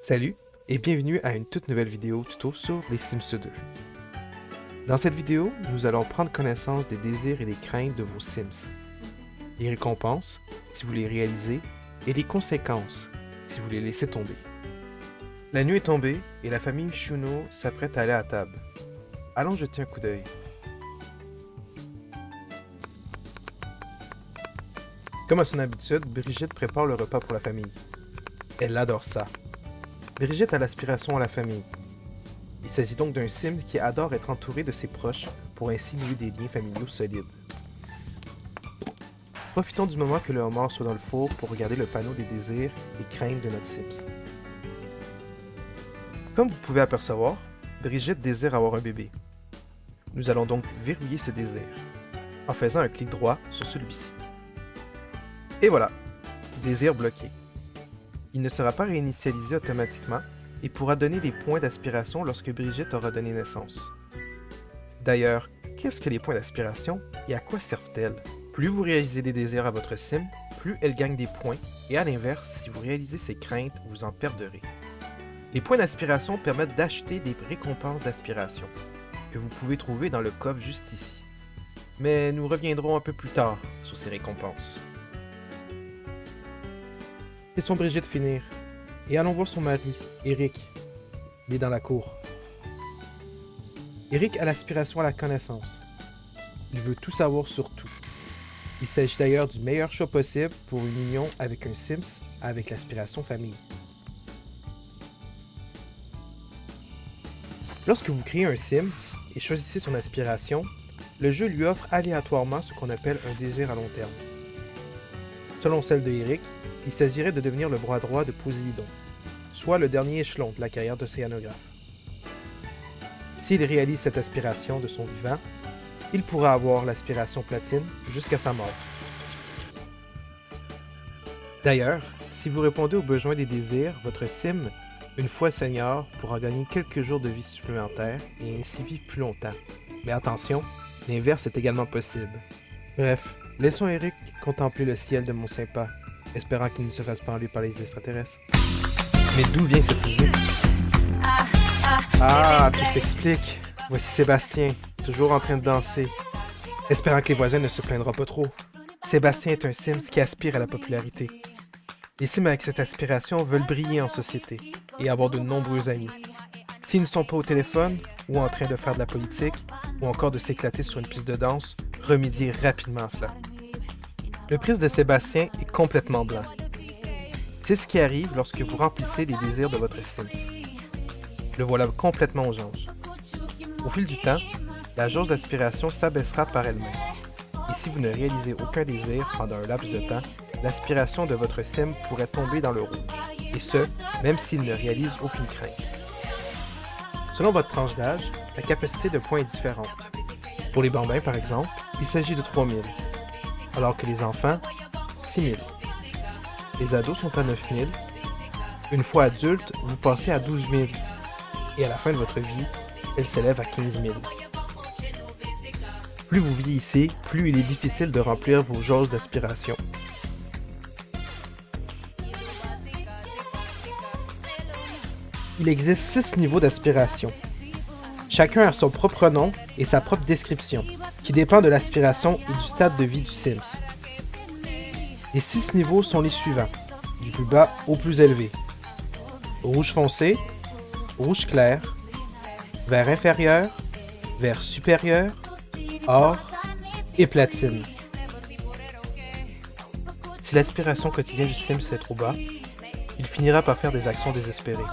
Salut et bienvenue à une toute nouvelle vidéo tuto sur les Sims 2. Dans cette vidéo, nous allons prendre connaissance des désirs et des craintes de vos Sims, les récompenses si vous les réalisez et les conséquences si vous les laissez tomber. La nuit est tombée et la famille Shuno s'apprête à aller à table. Allons jeter un coup d'œil. Comme à son habitude, Brigitte prépare le repas pour la famille. Elle adore ça. Brigitte a l'aspiration à la famille. Il s'agit donc d'un Sim qui adore être entouré de ses proches pour ainsi nouer des liens familiaux solides. Profitons du moment que le homard soit dans le four pour regarder le panneau des désirs et craintes de notre Sims. Comme vous pouvez apercevoir, Brigitte désire avoir un bébé. Nous allons donc verrouiller ce désir, en faisant un clic droit sur celui-ci. Et voilà, désir bloqué. Il ne sera pas réinitialisé automatiquement et pourra donner des points d'aspiration lorsque Brigitte aura donné naissance. D'ailleurs, qu'est-ce que les points d'aspiration et à quoi servent-elles? Plus vous réalisez des désirs à votre sim, plus elle gagne des points, et à l'inverse, si vous réalisez ses craintes, vous en perdrez. Les points d'aspiration permettent d'acheter des récompenses d'aspiration, que vous pouvez trouver dans le coffre juste ici. Mais nous reviendrons un peu plus tard sur ces récompenses. Laissons Brigitte finir, et allons voir son mari, Eric. Il est dans la cour. Eric a l'aspiration à la connaissance. Il veut tout savoir sur tout. Il s'agit d'ailleurs du meilleur choix possible pour une union avec un Sims avec l'aspiration famille. Lorsque vous créez un Sim et choisissez son aspiration, le jeu lui offre aléatoirement ce qu'on appelle un désir à long terme. Selon celle de Eric, il s'agirait de devenir le bras droit de Poséidon, soit le dernier échelon de la carrière d'océanographe. S'il réalise cette aspiration de son vivant, il pourra avoir l'aspiration platine jusqu'à sa mort. D'ailleurs, si vous répondez aux besoins des désirs, votre sim, une fois senior, pourra gagner quelques jours de vie supplémentaires et ainsi vivre plus longtemps. Mais attention, l'inverse est également possible. Bref, laissons Eric contempler le ciel de mon sympa, espérant qu'il ne se fasse pas enlever par les extraterrestres. Mais d'où vient cette musique? Ah, tout s'explique. Voici Sébastien, toujours en train de danser, espérant que les voisins ne se plaindront pas trop. Sébastien est un Sims qui aspire à la popularité. Les Sims avec cette aspiration veulent briller en société et avoir de nombreux amis. S'ils ne sont pas au téléphone, ou en train de faire de la politique, ou encore de s'éclater sur une piste de danse, remédiez rapidement à cela. Le prisme de Sébastien est complètement blanc. C'est ce qui arrive lorsque vous remplissez les désirs de votre Sims. Le voilà complètement aux anges. Au fil du temps, la jauge d'aspiration s'abaissera par elle-même. Et si vous ne réalisez aucun désir pendant un laps de temps, l'aspiration de votre sim pourrait tomber dans le rouge. Et ce, même s'il ne réalise aucune crainte. Selon votre tranche d'âge, la capacité de points est différente. Pour les bambins, par exemple, il s'agit de 3000, alors que les enfants, 6000. Les ados sont à 9000. Une fois adulte, vous passez à 12 000. Et à la fin de votre vie, elle s'élève à 15 000. Plus vous vieillissez, plus il est difficile de remplir vos jauges d'aspiration. Il existe 6 niveaux d'aspiration. Chacun a son propre nom et sa propre description, qui dépend de l'aspiration et du stade de vie du Sims. Les 6 niveaux sont les suivants, du plus bas au plus élevé. Rouge foncé, rouge clair, vert inférieur, vert supérieur, or et platine. Si l'aspiration quotidienne du Sims est trop bas, il finira par faire des actions désespérées.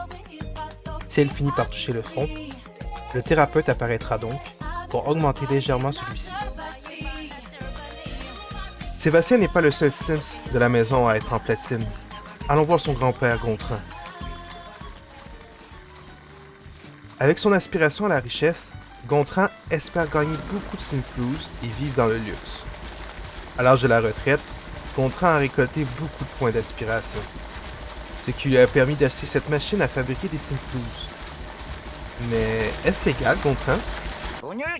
Si elle finit par toucher le fond, le thérapeute apparaîtra donc pour augmenter légèrement celui-ci. Sébastien n'est pas le seul Sims de la maison à être en platine. Allons voir son grand-père Gontran. Avec son aspiration à la richesse, Gontran espère gagner beaucoup de Simflouz et vivre dans le luxe. À l'âge de la retraite, Gontran a récolté beaucoup de points d'aspiration, ce qui lui a permis d'acheter cette machine à fabriquer des Simflouz. Mais est-ce légal, Gontran?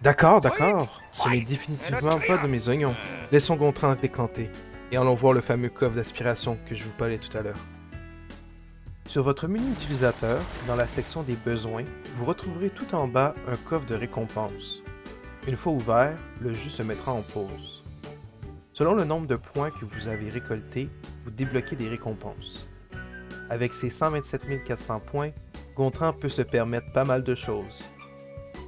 D'accord, ce n'est définitivement pas de mes oignons. Laissons Gontran décanter, et allons voir le fameux coffre d'aspiration que je vous parlais tout à l'heure. Sur votre menu utilisateur, dans la section des besoins, vous retrouverez tout en bas un coffre de récompenses. Une fois ouvert, le jeu se mettra en pause. Selon le nombre de points que vous avez récoltés, vous débloquez des récompenses. Avec ses 127 400 points, Gontran peut se permettre pas mal de choses.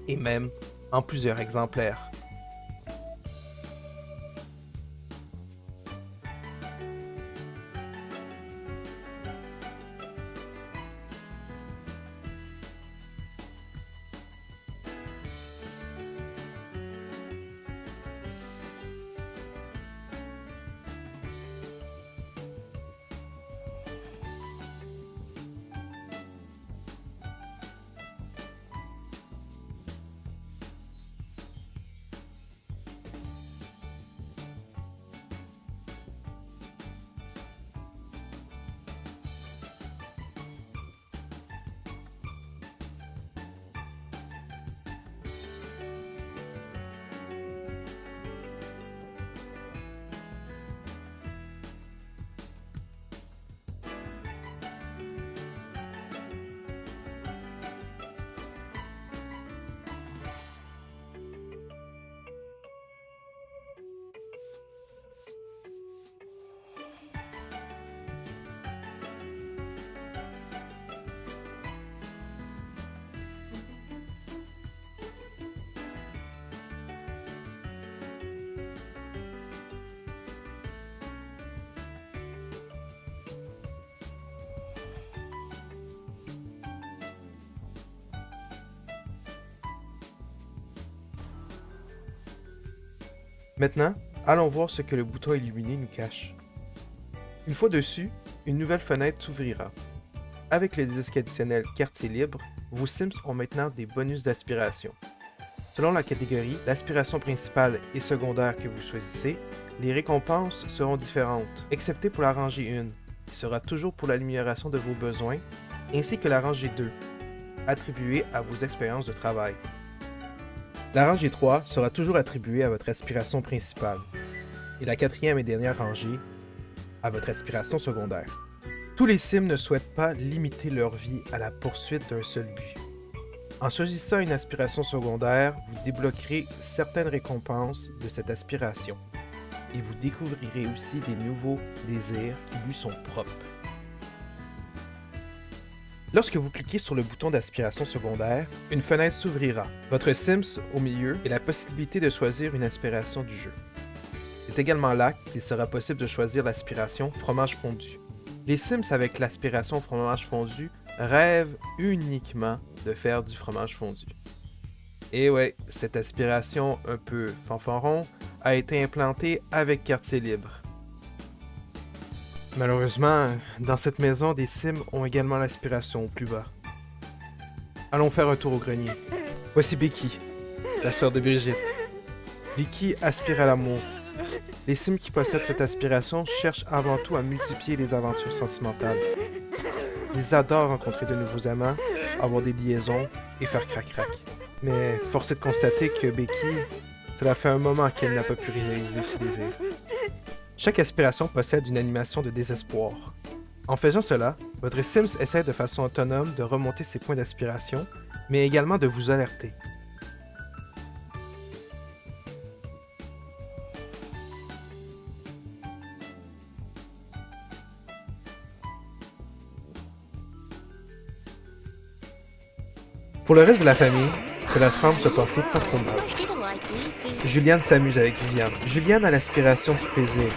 Et même en plusieurs exemplaires. Maintenant, allons voir ce que le bouton illuminé nous cache. Une fois dessus, une nouvelle fenêtre s'ouvrira. Avec le disque additionnel Quartier libre, vos Sims ont maintenant des bonus d'aspiration. Selon la catégorie, l'aspiration principale et secondaire que vous choisissez, les récompenses seront différentes, excepté pour la rangée 1, qui sera toujours pour l'amélioration de vos besoins, ainsi que la rangée 2, attribuée à vos expériences de travail. La rangée 3 sera toujours attribuée à votre aspiration principale, et la quatrième et dernière rangée à votre aspiration secondaire. Tous les Sims ne souhaitent pas limiter leur vie à la poursuite d'un seul but. En choisissant une aspiration secondaire, vous débloquerez certaines récompenses de cette aspiration, et vous découvrirez aussi des nouveaux désirs qui lui sont propres. Lorsque vous cliquez sur le bouton d'aspiration secondaire, une fenêtre s'ouvrira. Votre Sims au milieu et la possibilité de choisir une aspiration du jeu. C'est également là qu'il sera possible de choisir l'aspiration fromage fondu. Les Sims avec l'aspiration fromage fondu rêvent uniquement de faire du fromage fondu. Et ouais, cette aspiration un peu fanfaron a été implantée avec Quartier libre. Malheureusement, dans cette maison, des Sims ont également l'aspiration au plus bas. Allons faire un tour au grenier. Voici Becky, la sœur de Brigitte. Becky aspire à l'amour. Les Sims qui possèdent cette aspiration cherchent avant tout à multiplier les aventures sentimentales. Ils adorent rencontrer de nouveaux amants, avoir des liaisons et faire crac-crac. Mais force est de constater que Becky, cela fait un moment qu'elle n'a pas pu réaliser ses désirs. Chaque aspiration possède une animation de désespoir. En faisant cela, votre Sims essaie de façon autonome de remonter ses points d'aspiration, mais également de vous alerter. Pour le reste de la famille, cela semble se passer pas trop mal. Juliane s'amuse avec Viviane. Juliane a l'aspiration du plaisir.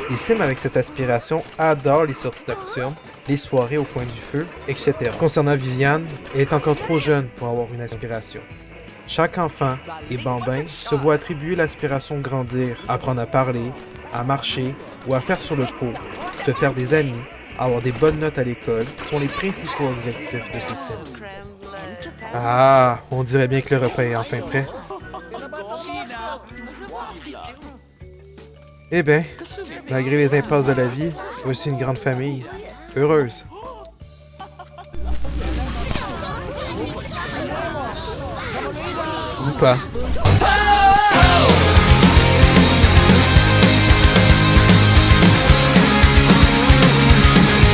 Les Sims avec cette aspiration adorent les sorties nocturnes, les soirées au coin du feu, etc. Concernant Viviane, elle est encore trop jeune pour avoir une aspiration. Chaque enfant et bambin se voit attribuer l'aspiration grandir, apprendre à parler, à marcher ou à faire sur le pot, se faire des amis, avoir des bonnes notes à l'école sont les principaux objectifs de ces Sims. Ah, on dirait bien que le repas est enfin prêt. Eh bien, malgré les impasses de la vie, voici une grande famille, heureuse. Ou pas.